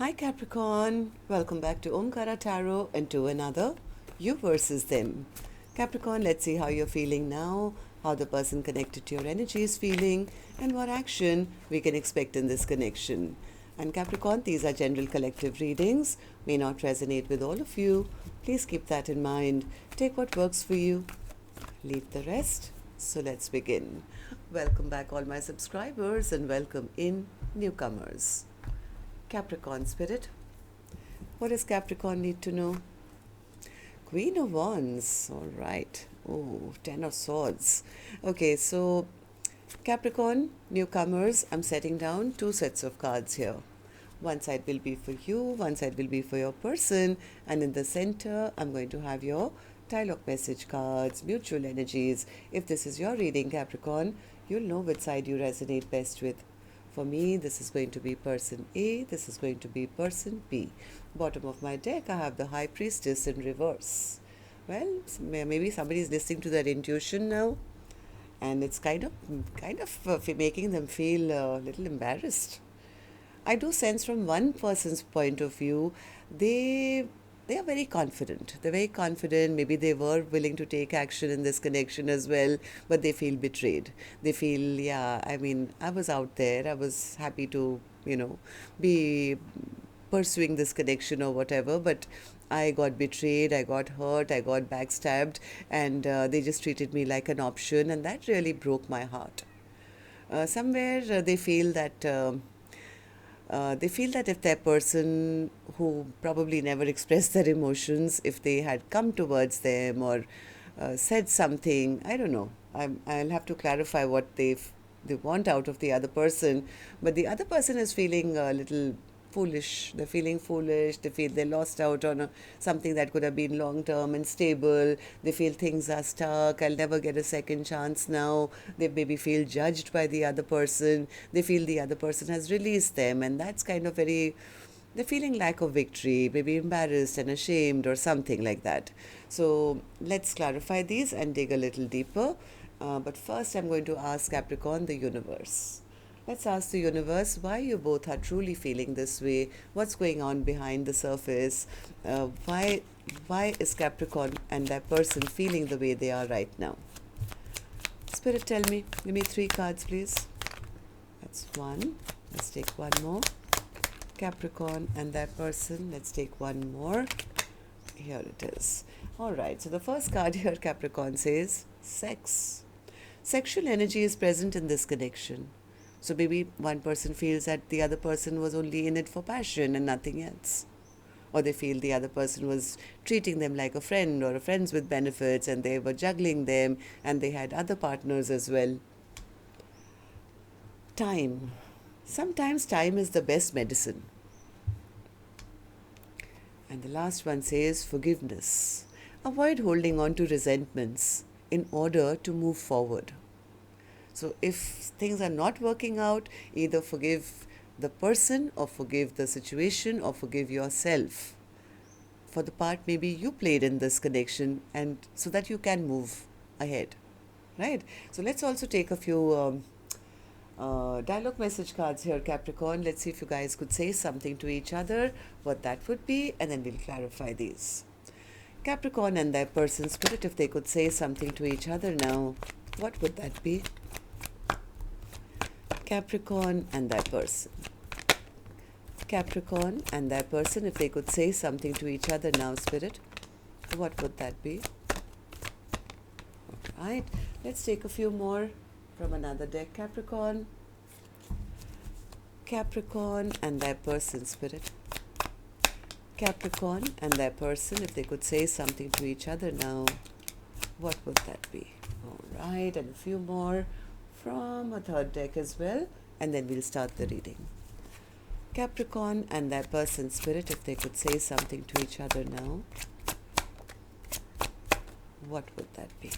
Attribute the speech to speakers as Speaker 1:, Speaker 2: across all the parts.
Speaker 1: Hi Capricorn, welcome back to Omkaratarot and to another You versus Them. Capricorn, let's see how you're feeling now, how the person connected to your energy is feeling, and what action we can expect in this connection. And Capricorn, these are general collective readings, may not resonate with all of you. Please keep that in mind. Take what works for you, leave the rest. So let's begin. Welcome back all my subscribers and welcome in newcomers. Capricorn spirit, what does Capricorn need to know? Queen of Wands, all right. Oh, Ten of Swords. Okay, so Capricorn, newcomers, I'm setting down two sets of cards here. One side will be for you, one side will be for your person, and in the center, I'm going to have your dialogue message cards, mutual energies. If this is your reading, Capricorn, you'll know which side you resonate best with. For me, this is going to be person A, this is going to be person B. Bottom of my deck, I have the High Priestess in reverse. Well, maybe somebody is listening to their intuition now, and it's kind of making them feel a little embarrassed. I do sense from one person's point of view, they are very confident. They're very confident. Maybe they were willing to take action in this connection as well, but they feel betrayed. They feel, I was out there. I was happy to, be pursuing this connection or whatever, but I got betrayed, I got hurt, I got backstabbed, and they just treated me like an option, and that really broke my heart. Somewhere they feel that. They feel that if their person who probably never expressed their emotions, if they had come towards them or said something, I don't know. I'll have to clarify what they want out of the other person. But the other person is feeling a little foolish. They're feeling foolish. They feel they lost out on something that could have been long term and stable. They feel things are stuck. I'll never get a second chance now. They maybe feel judged by the other person. They feel the other person has released them, and that's kind of they're feeling lack of victory, maybe embarrassed and ashamed or something like that. So let's clarify these and dig a little deeper. But first, I'm going to ask Capricorn, the universe. Let's ask the universe why you both are truly feeling this way. What's going on behind the surface? Why is Capricorn and that person feeling the way they are right now? Spirit, tell me. Give me 3 cards, please. That's one. Let's take one more. Capricorn and that person. Let's take one more. Here it is. All right. So the first card here, Capricorn, says sex. Sexual energy is present in this connection. So maybe one person feels that the other person was only in it for passion and nothing else. Or they feel the other person was treating them like a friend or a friends with benefits, and they were juggling them and they had other partners as well. Time. Sometimes time is the best medicine. And the last one says forgiveness. Avoid holding on to resentments in order to move forward. So if things are not working out, either forgive the person or forgive the situation or forgive yourself for the part maybe you played in this connection, and so that you can move ahead, right? So let's also take a few dialogue message cards here, Capricorn. Let's see if you guys could say something to each other, what that would be, and then we'll clarify these. Capricorn and their person spirit, if they could say something to each other now, what would that be? Capricorn and that person. Capricorn and that person, if they could say something to each other now, Spirit, what would that be? All right, let's take a few more from another deck, Capricorn. Capricorn and their person, Spirit. Capricorn and their person, if they could say something to each other now, what would that be? All right, and a few more from a third deck as well, and then we'll start the reading. Capricorn and their person spirit, if they could say something to each other now, what would that be?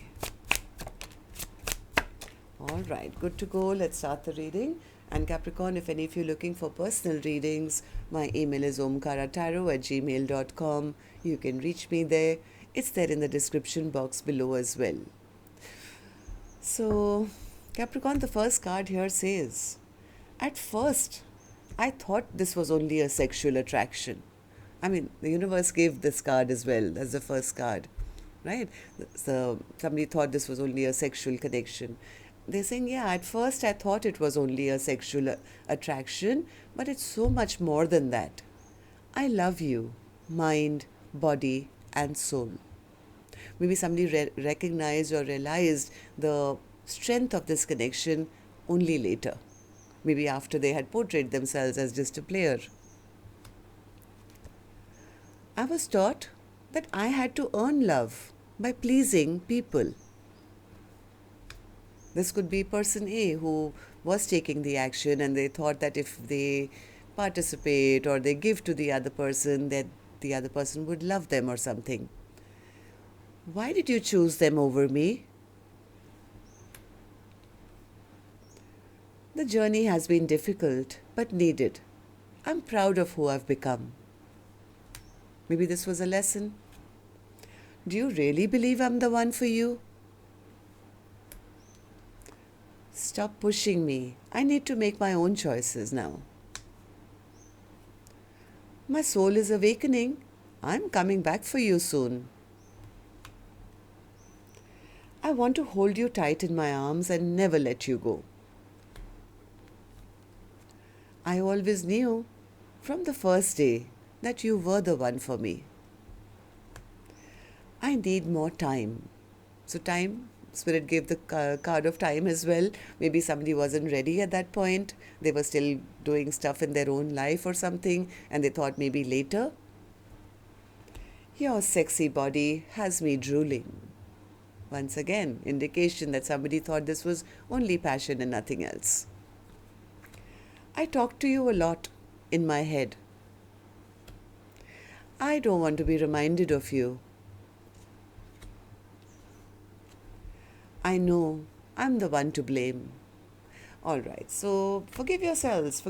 Speaker 1: All right, good to go. Let's start the reading. And Capricorn, if any of you are looking for personal readings, my email is omkaratarot@gmail.com. You can reach me there. It's there in the description box below as well. So Capricorn, the first card here says, at first, I thought this was only a sexual attraction. I mean, the universe gave this card as well as the first card, right? So somebody thought this was only a sexual connection. They're saying, yeah, at first I thought it was only a sexual attraction, but it's so much more than that. I love you, mind, body, and soul. Maybe somebody recognized or realized the strength of this connection only later. Maybe after they had portrayed themselves as just a player. I was taught that I had to earn love by pleasing people. This could be person A who was taking the action and they thought that if they participate or they give to the other person, that the other person would love them or something. Why did you choose them over me? The journey has been difficult but needed. I'm proud of who I've become. Maybe this was a lesson. Do you really believe I'm the one for you? Stop pushing me. I need to make my own choices now. My soul is awakening. I'm coming back for you soon. I want to hold you tight in my arms and never let you go. I always knew from the first day that you were the one for me. I need more time. So time, Spirit gave the card of time as well. Maybe somebody wasn't ready at that point. They were still doing stuff in their own life or something and they thought maybe later. Your sexy body has me drooling. Once again, indication that somebody thought this was only passion and nothing else. I talk to you a lot in my head. I don't want to be reminded of you. I know I'm the one to blame. All right, so forgive yourselves.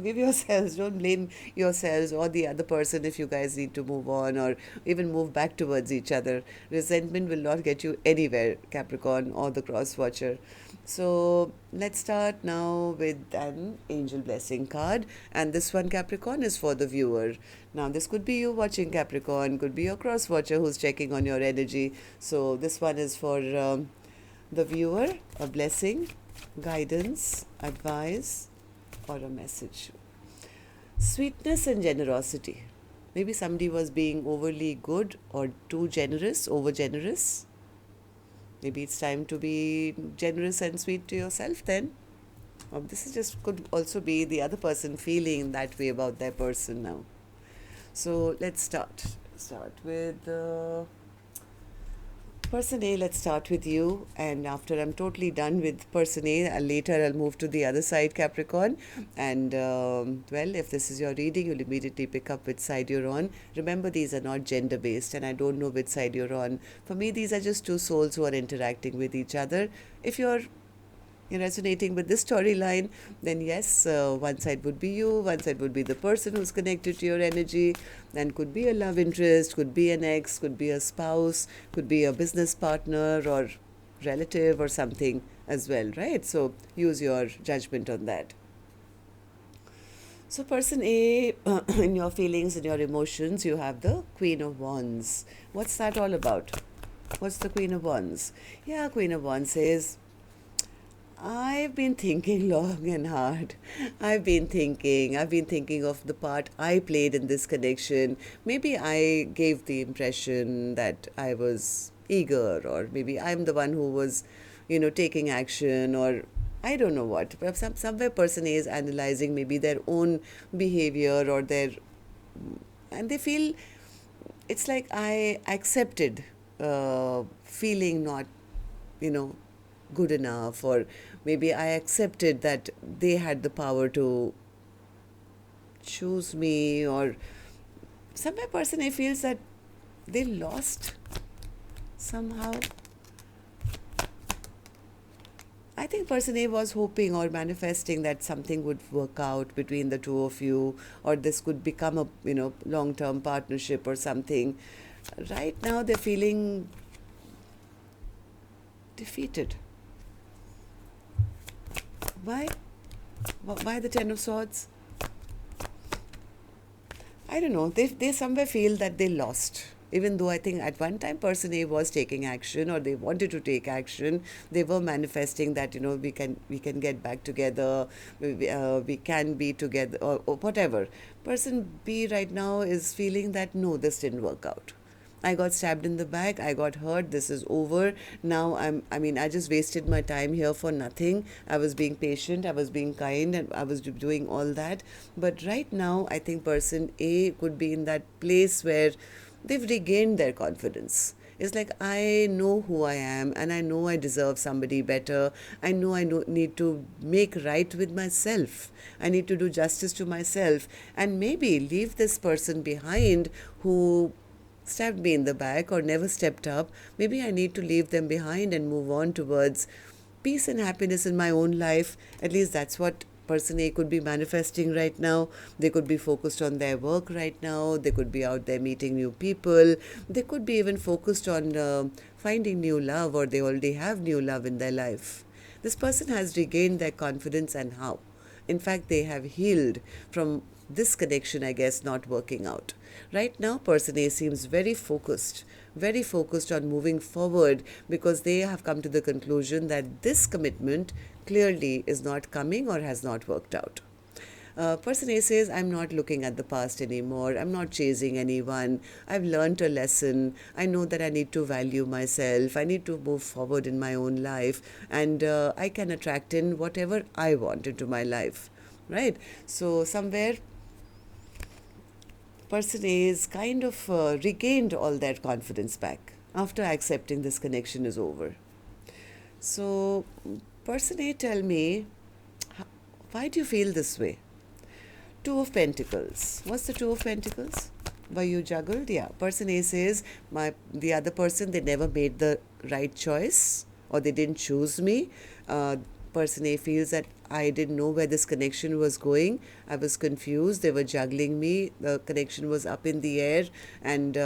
Speaker 1: Don't blame yourselves or the other person if you guys need to move on or even move back towards each other. Resentment will not get you anywhere, Capricorn or the cross watcher. So let's start now with an angel blessing card. And this one, Capricorn, is for the viewer. Now, this could be you watching Capricorn, could be your cross watcher who's checking on your energy. So this one is for the viewer, a blessing, guidance, advice, or a message. Sweetness and generosity. Maybe somebody was being overly good or too generous, over generous. Maybe it's time to be generous and sweet to yourself then. Or this is just could also be the other person feeling that way about their person now. So let's start. Start with person A. Let's start with you, and after I'm totally done with person A, later I'll move to the other side, Capricorn. And well, if this is your reading, you'll immediately pick up which side you're on. Remember, these are not gender based, and I don't know which side you're on. For me, these are just two souls who are interacting with each other. If you're resonating with this storyline, then yes, one side would be you, one side would be the person who's connected to your energy, and could be a love interest, could be an ex, could be a spouse, could be a business partner or relative or something as well, right? So use your judgment on that. So person A, in your feelings and your emotions, you have the Queen of Wands. What's that all about? What's the Queen of Wands? Yeah, Queen of Wands says, I've been thinking long and hard. I've been thinking of the part I played in this connection. Maybe I gave the impression that I was eager, or maybe I'm the one who was, taking action, or I don't know what. But somewhere person A is analyzing maybe their own behavior or and they feel it's like I accepted feeling not, good enough, or maybe I accepted that they had the power to choose me, or somewhere person A feels that they lost somehow. I think person A was hoping or manifesting that something would work out between the two of you, or this could become a long-term partnership or something. Right now they're feeling defeated. Why? Why the Ten of Swords? I don't know, they somewhere feel that they lost. Even though I think at one time person A was taking action, or they wanted to take action, they were manifesting that, we can get back together, we can be together, or whatever. Person B right now is feeling that no, this didn't work out. I got stabbed in the back, I got hurt, this is over. Now I just wasted my time here for nothing. I was being patient, I was being kind, and I was doing all that. But right now, I think person A could be in that place where they've regained their confidence. It's like, I know who I am, and I know I deserve somebody better. I know need to make right with myself. I need to do justice to myself, and maybe leave this person behind who stabbed me in the back or never stepped up. Maybe I need to leave them behind and move on towards peace and happiness in my own life. At least that's what person A could be manifesting right now. They could be focused on their work right now. They could be out there meeting new people. They could be even focused on finding new love, or they already have new love in their life. This person has regained their confidence, and how? In fact, they have healed from this connection, I guess, not working out. Right now, person A seems very focused on moving forward, because they have come to the conclusion that this commitment clearly is not coming or has not worked out. Person A says, I'm not looking at the past anymore. I'm not chasing anyone. I've learned a lesson. I know that I need to value myself. I need to move forward in my own life, and I can attract in whatever I want into my life, right? So somewhere person A is kind of regained all that confidence back after accepting this connection is over. So, person A, tell me, why do you feel this way? Two of Pentacles. What's the Two of Pentacles? Were you juggled? Yeah. Person A says, the other person, they never made the right choice, or they didn't choose me. Person A feels that I didn't know where this connection was going. I was confused. They were juggling me. The connection was up in the air, and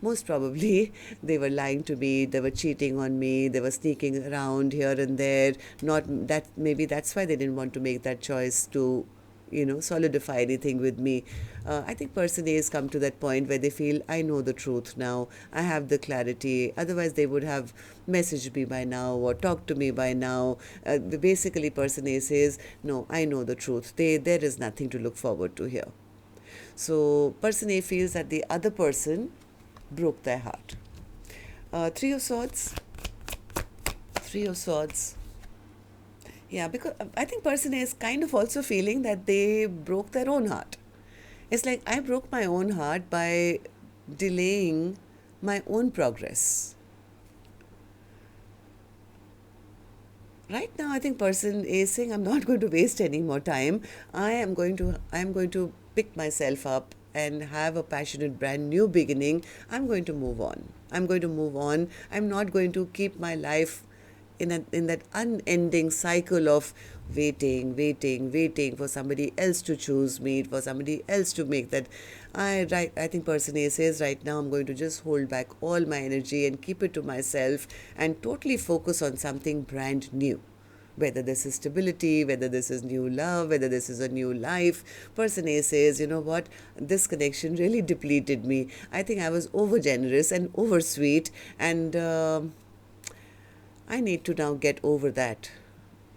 Speaker 1: most probably they were lying to me. They were cheating on me. They were sneaking around here and there. Not that, maybe that's why they didn't want to make that choice to solidify anything with me. I think person A has come to that point where they feel, I know the truth now. I have the clarity. Otherwise, they would have messaged me by now or talked to me by now. Basically, person A says, no, I know the truth. There is nothing to look forward to here. So, person A feels that the other person broke their heart. Three of Swords. Three of Swords. Yeah, because I think person A is kind of also feeling that they broke their own heart. It's like, I broke my own heart by delaying my own progress. Right now, I think person A is saying, I'm not going to waste any more time. I am going to pick myself up and have a passionate brand new beginning. I'm going to move on. I'm not going to keep my life in that unending cycle of waiting for somebody else to choose me, for somebody else to make that. I think person A says, right now I'm going to just hold back all my energy and keep it to myself and totally focus on something brand new. Whether this is stability, whether this is new love, whether this is a new life. Person A says, you know what, this connection really depleted me. I think I was over generous and over sweet, and I need to now get over that.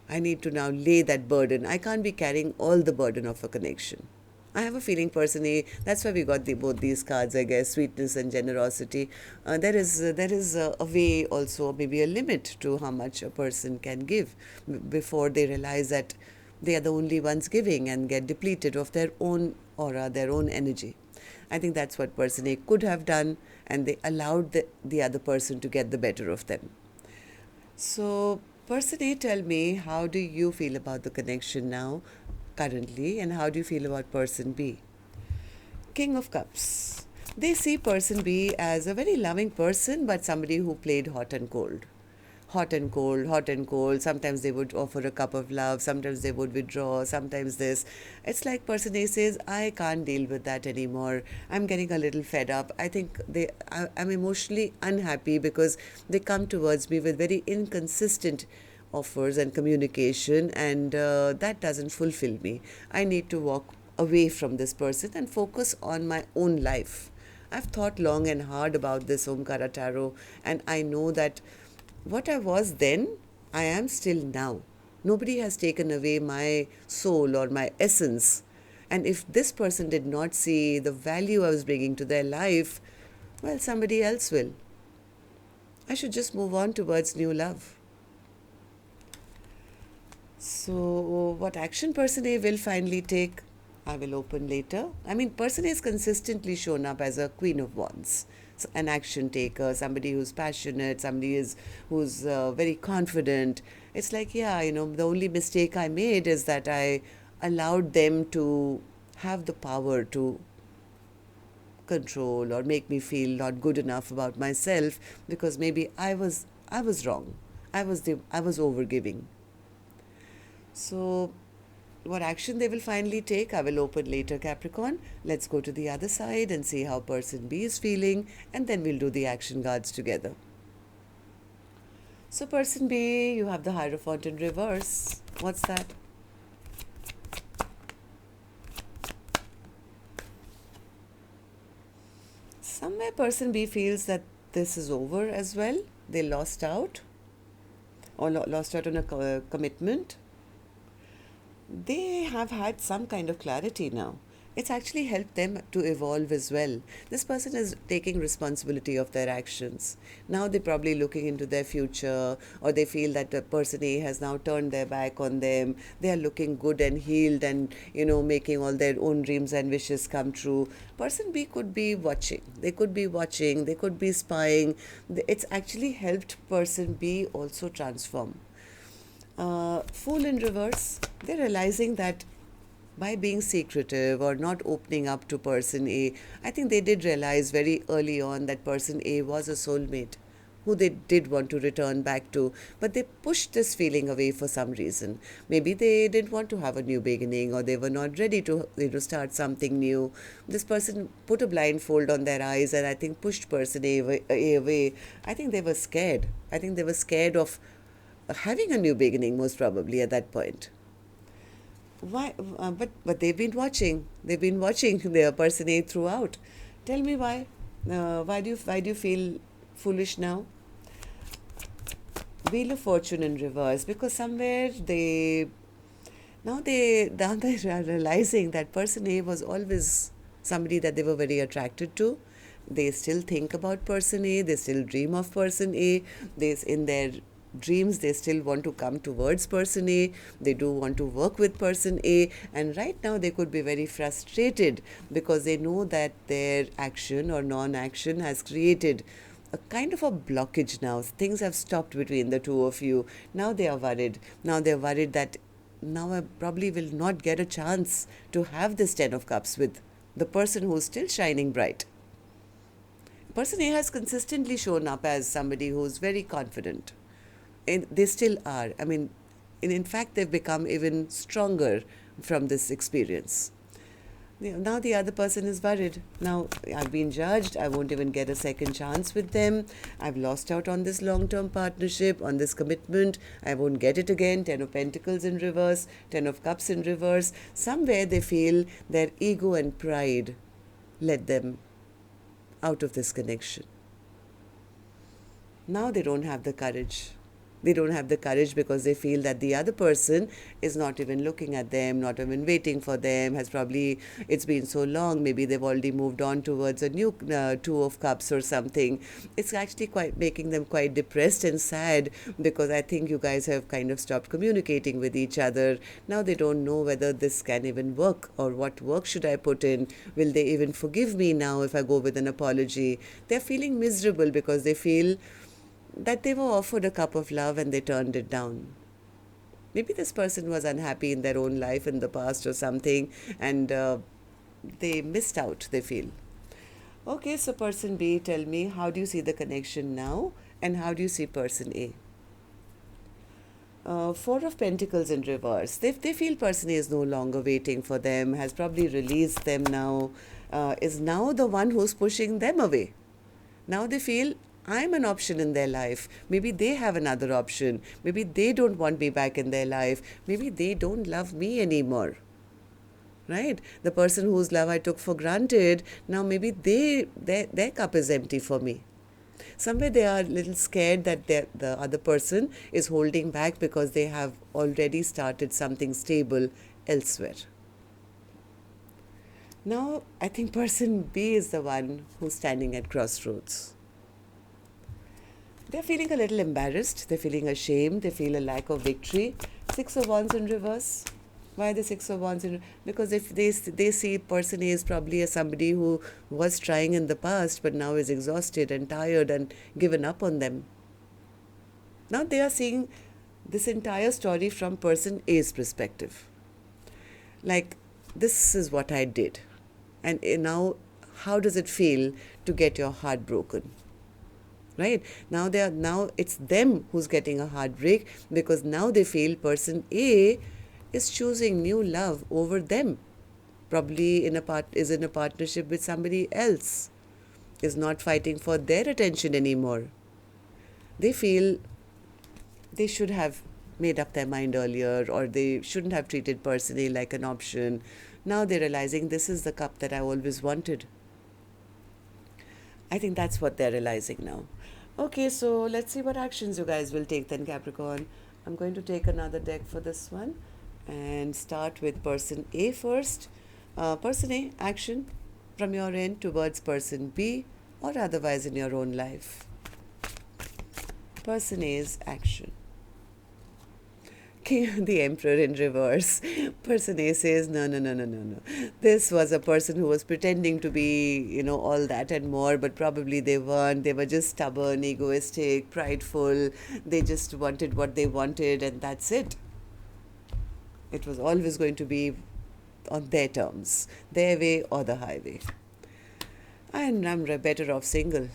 Speaker 1: I need to now lay that burden. I can't be carrying all the burden of a connection. I have a feeling, person A, that's why we got both these cards, I guess, sweetness and generosity. There is a way also, maybe a limit to how much a person can give before they realize that they are the only ones giving and get depleted of their own aura, their own energy. I think that's what person A could have done, and they allowed the other person to get the better of them. So, person A, tell me, how do you feel about the connection now, currently, and how do you feel about person B? King of Cups. They see person B as a very loving person, but somebody who played hot and cold. Hot and cold. Sometimes they would offer a cup of love, sometimes they would withdraw, sometimes this. It's like person A says, I can't deal with that anymore. I'm getting a little fed up. I think I'm emotionally unhappy because they come towards me with very inconsistent offers and communication, and that doesn't fulfill me. I need to walk away from this person and focus on my own life. I've thought long and hard about this Omkara Tarot, and I know that what I was then, I am still now. Nobody has taken away my soul or my essence. And if this person did not see the value I was bringing to their life, well, somebody else will. I should just move on towards new love. So, what action person A will finally take, I will open later. I mean, person A is consistently shown up as a Queen of Wands, so an action taker, somebody who's passionate, somebody who's very confident. It's like, yeah, the only mistake I made is that I allowed them to have the power to control or make me feel not good enough about myself, because maybe I was wrong. I was overgiving. So, what action they will finally take, I will open later, Capricorn. Let's go to the other side and see how person B is feeling, and then we'll do the action cards together. So, person B, you have the Hierophant in reverse. What's that? Somewhere person B feels that this is over as well. They lost out or lost out on a commitment. They have had some kind of clarity now. It's actually helped them to evolve as well. This person is taking responsibility of their actions. Now they're probably looking into their future, or they feel that the person A has now turned their back on them. They are looking good and healed and, making all their own dreams and wishes come true. Person B could be watching. They could be spying. It's actually helped person B also transform. Fool in reverse, they're realizing that by being secretive or not opening up to person A, I think they did realize very early on that person A was a soulmate who they did want to return back to, but they pushed this feeling away for some reason. Maybe they didn't want to have a new beginning, or they were not ready to start something new. This person put a blindfold on their eyes and I think pushed person A away. I think they were scared. I think they were scared of having a new beginning, most probably at that point. Why? But they've been watching. They've been watching their person A throughout. Tell me why. Why do you feel foolish now? Wheel of Fortune in reverse, because somewhere now they are realizing that person A was always somebody that they were very attracted to. They still think about person A. They still dream of person A. In their dreams they still want to come towards person A. They do want to work with person A, and right now they could be very frustrated because they know that their action or non-action has created a kind of a blockage now. Things have stopped between the two of you. Now they are worried. Now they're worried that now I probably will not get a chance to have this 10 of Cups with the person who's still shining bright. Person A has consistently shown up as somebody who's very confident. And they still are. I mean, in fact, they've become even stronger from this experience. Now the other person is worried. Now I've been judged. I won't even get a second chance with them. I've lost out on this long-term partnership, on this commitment. I won't get it again. 10 of Pentacles in reverse, 10 of Cups in reverse. Somewhere they feel their ego and pride led them out of this connection. Now they don't have the courage. They don't have the courage because they feel that the other person is not even looking at them, not even waiting for them, it's been so long, maybe they've already moved on towards a new 2 of Cups or something. It's actually making them quite depressed and sad, because I think you guys have kind of stopped communicating with each other. Now they don't know whether this can even work, or what work should I put in. Will they even forgive me now if I go with an apology? They're feeling miserable because they feel that they were offered a cup of love and they turned it down. Maybe this person was unhappy in their own life in the past or something, and they missed out, they feel. Okay, so person B, tell me, how do you see the connection now, and how do you see person A? 4 of Pentacles in reverse. They feel person A is no longer waiting for them, has probably released them now, is now the one who's pushing them away. Now they feel, I'm an option in their life. Maybe they have another option. Maybe they don't want me back in their life. Maybe they don't love me anymore. right? The person whose love I took for granted, now maybe their cup is empty for me. Somewhere they are a little scared that the other person is holding back because they have already started something stable elsewhere. Now, I think person B is the one who's standing at crossroads. They're feeling a little embarrassed, they're feeling ashamed, they feel a lack of victory. Six of Wands in reverse. Why the Six of Wands in? Because if they see person A is probably a somebody who was trying in the past but now is exhausted and tired and given up on them. Now they are seeing this entire story from person A's perspective. Like, this is what I did. And now, how does it feel to get your heart broken? Right? Now it's them who's getting a heartbreak because now they feel person A is choosing new love over them. Probably is in a partnership with somebody else. Is not fighting for their attention anymore. They feel they should have made up their mind earlier, or they shouldn't have treated person A like an option. Now they're realizing this is the cup that I always wanted. I think that's what they're realizing now. Okay, so let's see what actions you guys will take then, Capricorn. I'm going to take another deck for this one and start with person A first. Person A, action from your end towards person B or otherwise in your own life. Person A's action. The Emperor in reverse. Person A says, no. This was a person who was pretending to be, all that and more, but probably they weren't. They were just stubborn, egoistic, prideful. They just wanted what they wanted, and that's it. It was always going to be on their terms, their way or the highway. And I'm better off single.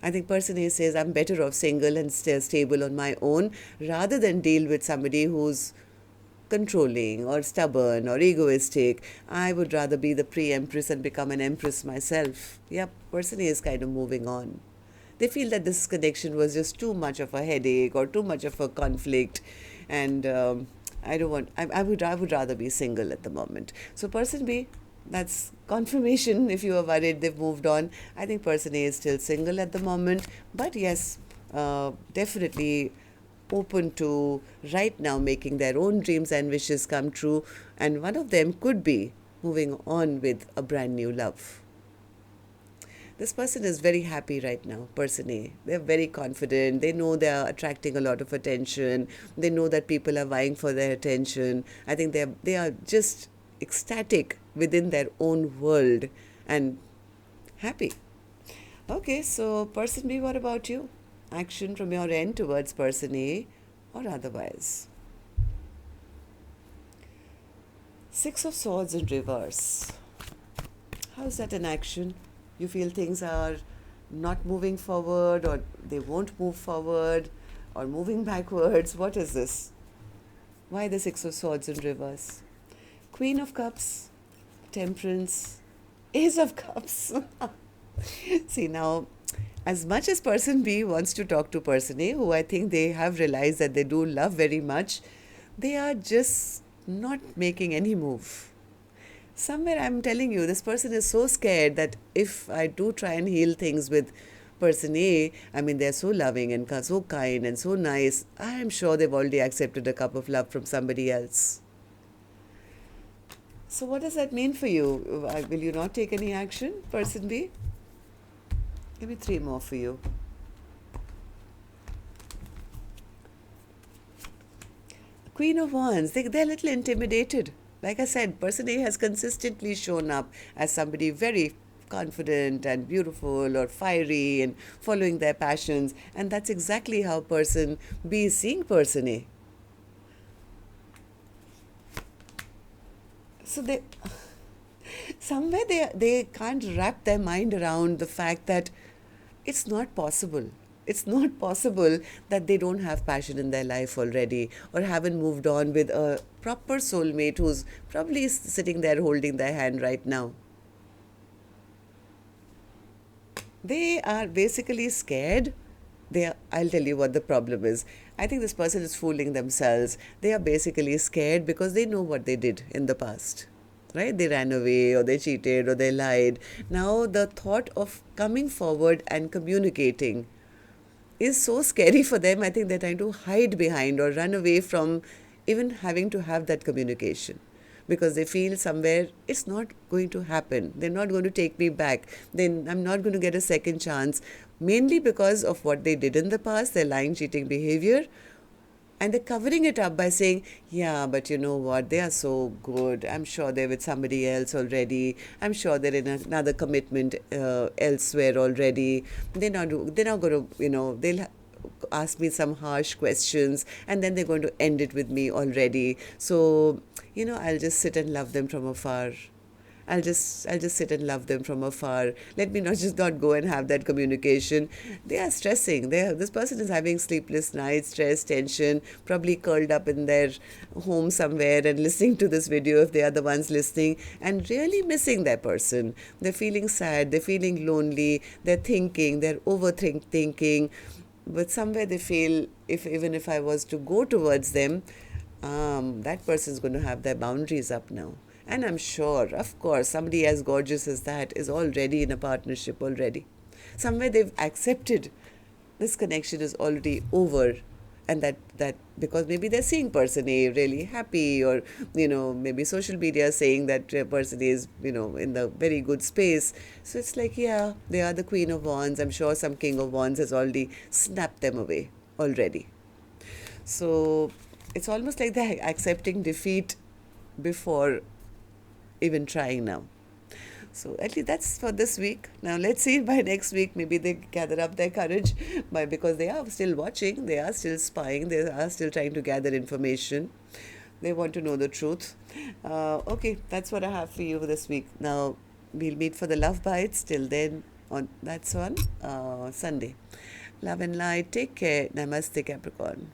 Speaker 1: I think person A says, I'm better off single and stable on my own rather than deal with somebody who's controlling or stubborn or egoistic. I would rather be the pre-empress and become an empress myself. Yep, person A is kind of moving on. They feel that this connection was just too much of a headache or too much of a conflict, and I would rather be single at the moment. So person B, that's confirmation. If you are worried they've moved on, I think person A is still single at the moment, but yes, definitely open to right now making their own dreams and wishes come true, and one of them could be moving on with a brand new love. This person is very happy right now, person A. They're very confident. They know they're attracting a lot of attention. They know that people are vying for their attention. I think they are just ecstatic within their own world and happy. Okay, so person B, what about you? Action from your end towards person A or otherwise. Six of Swords in reverse. How's that an action? You feel things are not moving forward, or they won't move forward, or moving backwards. What is this? Why the Six of Swords in reverse? Queen of Cups, Temperance, Ace of Cups. See now, as much as person B wants to talk to person A, who I think they have realized that they do love very much, they are just not making any move. Somewhere I'm telling you, this person is so scared that if I do try and heal things with person A, I mean, they're so loving and so kind and so nice, I am sure they've already accepted a cup of love from somebody else. So what does that mean for you? Will you not take any action, person B? Give me three more for you. Queen of Wands, they're a little intimidated. Like I said, person A has consistently shown up as somebody very confident and beautiful or fiery and following their passions. And that's exactly how person B is seeing person A. So somewhere they can't wrap their mind around the fact that it's not possible. It's not possible that they don't have passion in their life already or haven't moved on with a proper soulmate who's probably sitting there holding their hand right now. They are basically scared. I'll tell you what the problem is. I think this person is fooling themselves. They are basically scared because they know what they did in the past. right? They ran away or they cheated or they lied. Now the thought of coming forward and communicating is so scary for them. I think they're trying to hide behind or run away from even having to have that communication, because they feel somewhere it's not going to happen. They're not going to take me back. Then I'm not going to get a second chance, mainly because of what they did in the past, their lying, cheating behavior. And they're covering it up by saying, yeah, but you know what? They are so good. I'm sure they're with somebody else already. I'm sure they're in another commitment elsewhere already. They're not going to, they'll ask me some harsh questions and then they're going to end it with me already. So, I'll just sit and love them from afar. I'll just sit and love them from afar. Let me not go and have that communication. They are stressing. This person is having sleepless nights, stress, tension, probably curled up in their home somewhere and listening to this video if they are the ones listening, and really missing that person. They're feeling sad, they're feeling lonely, they're thinking, they're overthinking. But somewhere they feel, even if I was to go towards them, that person's going to have their boundaries up now. And I'm sure, of course, somebody as gorgeous as that is already in a partnership already. Somewhere they've accepted this connection is already over, and that because maybe they're seeing person A really happy, or maybe social media saying that person is in the very good space. So it's like, yeah, they are the Queen of Wands. I'm sure some King of Wands has already snapped them away already. So it's almost like they're accepting defeat before even trying now. So at least that's for this week. Now let's see, by next week maybe they gather up their courage, because they are still watching, they are still spying, they are still trying to gather information. They want to know the truth. Okay, that's what I have for you this week. Now we'll meet for the love bites. Till then, that's on Sunday. Love and light. Take care. Namaste, Capricorn.